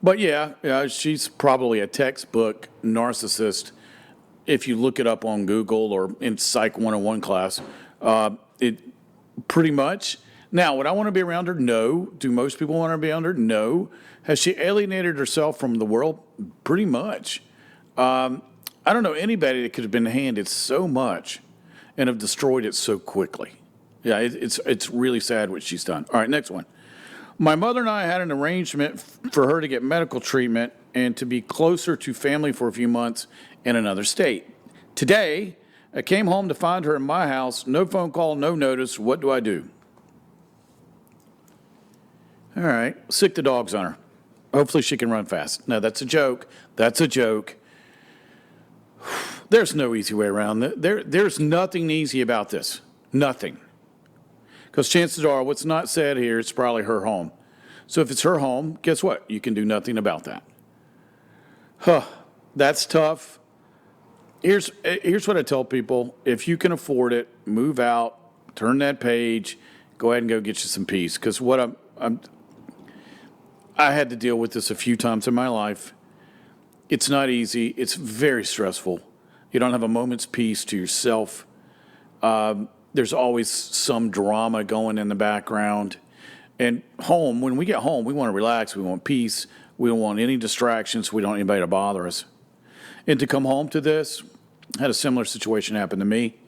But yeah, she's probably a textbook narcissist. If you look it up on Google or in Psych 101 class, it pretty much. Now, would I want to be around her? No. Do most people want to be around her? No. Has she alienated herself from the world? Pretty much. I don't know anybody that could have been handed so much and have destroyed it so quickly. Yeah, it's really sad what she's done. All right, next one. My mother and I had an arrangement for her to get medical treatment and to be closer to family for a few months in another state. Today, I came home to find her in my house. No phone call, no notice. What do I do? All right, sick the dogs on her. Hopefully she can run fast. No, that's a joke. That's a joke. There's no easy way around it. There's nothing easy about this. Nothing. Because chances are what's not said here is probably her home. So if it's her home, guess what? You can do nothing about that. That's tough. Here's what I tell people. If you can afford it, move out, turn that page, go ahead and go get you some peace. Because what I had to deal with this a few times in my life. It's not easy. It's very stressful. You don't have a moment's peace to yourself. There's always some drama going in the background. And home, when we get home, we want to relax. We want peace. We don't want any distractions. We don't want anybody to bother us. And to come home to this, I had a similar situation happen to me.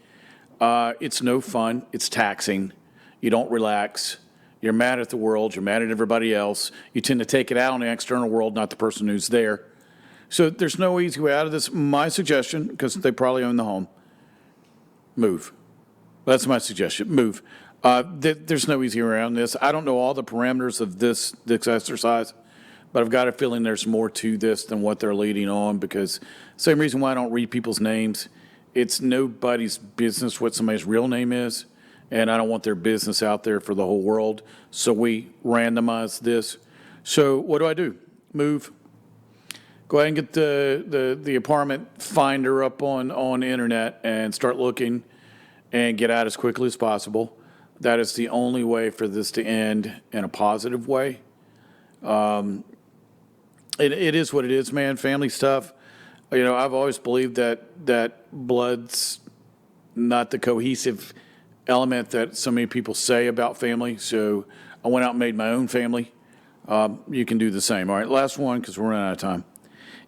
It's no fun. It's taxing. You don't relax. You're mad at the world. You're mad at everybody else. You tend to take it out on the external world, not the person who's there. So there's no easy way out of this. My suggestion, because they probably own the home, move. That's my suggestion. Move. There's no easy way around this. I don't know all the parameters of this exercise, but I've got a feeling there's more to this than what they're leading on, because same reason why I don't read people's names. It's nobody's business what somebody's real name is, and I don't want their business out there for the whole world. So we randomize this. So what do? Move. Go ahead and get the apartment finder up on the internet and start looking and get out as quickly as possible. That is the only way for this to end in a positive way. It is what it is, man. Family stuff. You know, I've always believed that blood's not the cohesive element that so many people say about family. So I went out and made my own family. You can do the same. All right, last one because we're running out of time.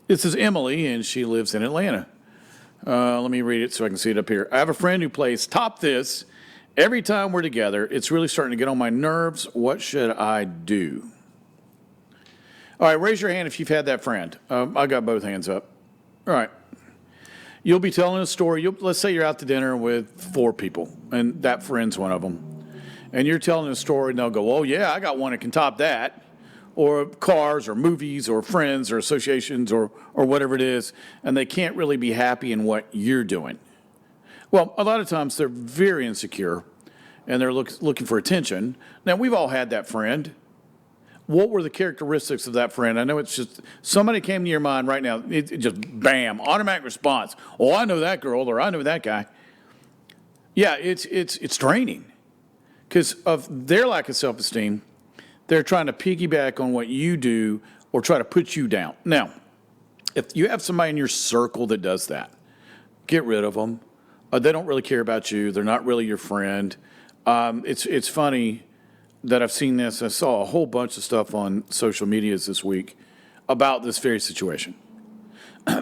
This is Emily, and she lives in Atlanta. Let me read it so I can see it up here. I have a friend who plays Top This every time we're together. It's really starting to get on my nerves. What should I do? All right, raise your hand if you've had that friend. I got both hands up. All right. You'll be telling a story. Let's say you're out to dinner with 4 people, and that friend's one of them. And you're telling a story, and they'll go, oh, yeah, I got one that can top that. Or cars or movies or friends or associations or whatever it is, and they can't really be happy in what you're doing. Well, a lot of times they're very insecure, and they're looking for attention. Now, we've all had that friend. What were the characteristics of that friend? I know it's just somebody came to your mind right now. It just, bam, automatic response. Oh, I know that girl, or I know that guy. Yeah, it's draining because of their lack of self-esteem. They're trying to piggyback on what you do or try to put you down. Now, if you have somebody in your circle that does that, get rid of them. They don't really care about you. They're not really your friend. It's funny that I've seen this. I saw a whole bunch of stuff on social medias this week about this very situation.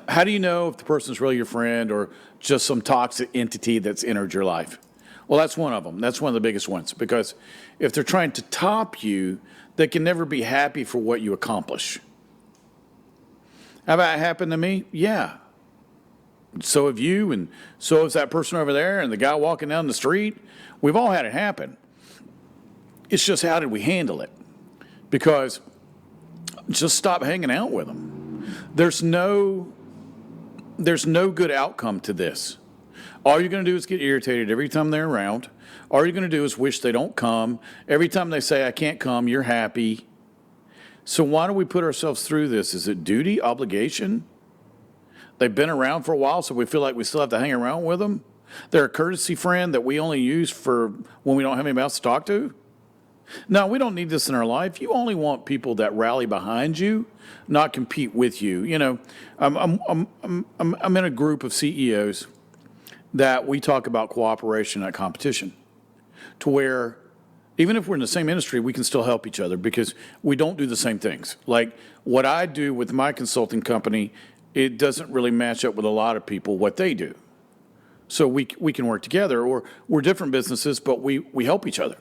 How do you know if the person's really your friend or just some toxic entity that's entered your life? Well, that's one of them. That's one of the biggest ones, because if they're trying to top you, they can never be happy for what you accomplish. Have that happened to me? Yeah. So have you, and so has that person over there, and the guy walking down the street. We've all had it happen. It's just how did we handle it? Because just stop hanging out with them. There's no good outcome to this. All you're going to do is get irritated every time they're around. All you're going to do is wish they don't come. Every time they say, I can't come, you're happy. So why do we put ourselves through this? Is it duty, obligation? They've been around for a while, so we feel like we still have to hang around with them. They're a courtesy friend that we only use for when we don't have anybody else to talk to. No, we don't need this in our life. You only want people that rally behind you, not compete with you. You know, I'm in a group of CEOs that we talk about cooperation, not competition, to where even if we're in the same industry, we can still help each other because we don't do the same things. Like what I do with my consulting company, it doesn't really match up with a lot of people what they do. So we can work together, or we're different businesses, but we help each other.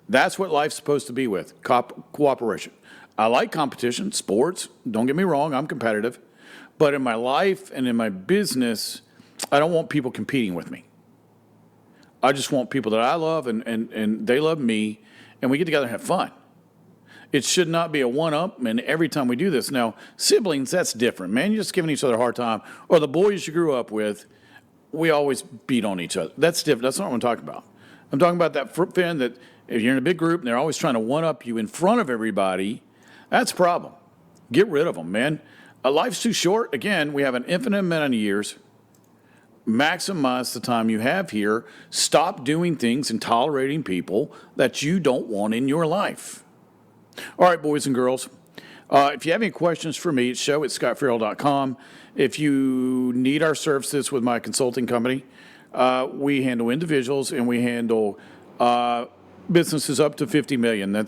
That's what life's supposed to be with, cooperation. I like competition, sports, don't get me wrong, I'm competitive. But in my life and in my business, I don't want people competing with me. I just want people that I love and they love me, and we get together and have fun. It should not be a one-up, and every time we do this. Now, siblings, that's different, man. You're just giving each other a hard time. Or the boys you grew up with, we always beat on each other. That's different. That's not what I'm talking about. I'm talking about that friend that if you're in a big group and they're always trying to one-up you in front of everybody, that's a problem. Get rid of them, man. Life's too short. Again, we have an infinite amount of years. Maximize the time you have here. Stop doing things and tolerating people that you don't want in your life. All right, boys and girls. If you have any questions for me, it's show@scotferrell.com. If you need our services with my consulting company, we handle individuals and we handle businesses up to $50 million.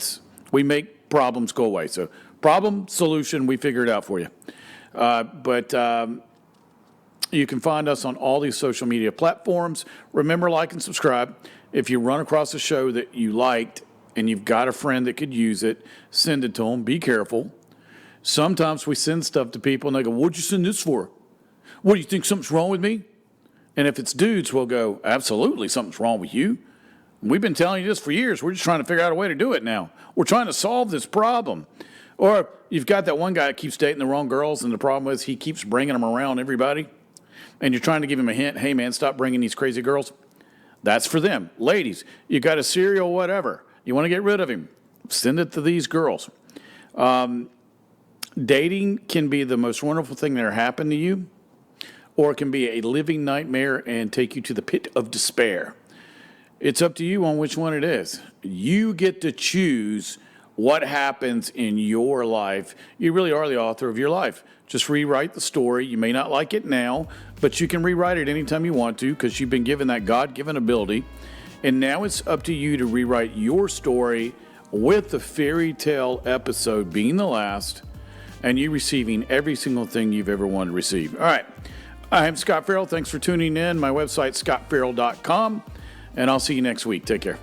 We make problems go away. So problem, solution, we figure it out for you. But you can find us on all these social media platforms. Remember, like and subscribe. If you run across a show that you liked and you've got a friend that could use it, send it to them. Be careful. Sometimes we send stuff to people and they go, "What'd you send this for? What, do you think something's wrong with me?" And if it's dudes, we'll go, "Absolutely, something's wrong with you. We've been telling you this for years. We're just trying to figure out a way to do it now. We're trying to solve this problem." Or you've got that one guy that keeps dating the wrong girls, and the problem is he keeps bringing them around everybody. And you're trying to give him a hint, "Hey, man, stop bringing these crazy girls." That's for them. Ladies, you got a serial whatever. You want to get rid of him. Send it to these girls. Dating can be the most wonderful thing that ever happened to you, or it can be a living nightmare and take you to the pit of despair. It's up to you on which one it is. You get to choose what happens in your life. You really are the author of your life. Just rewrite the story. You may not like it now, but you can rewrite it anytime you want to because you've been given that God-given ability. And now it's up to you to rewrite your story with the fairy tale episode being the last and you receiving every single thing you've ever wanted to receive. All right. I'm Scot Ferrell. Thanks for tuning in. My website, scotferrell.com. And I'll see you next week. Take care.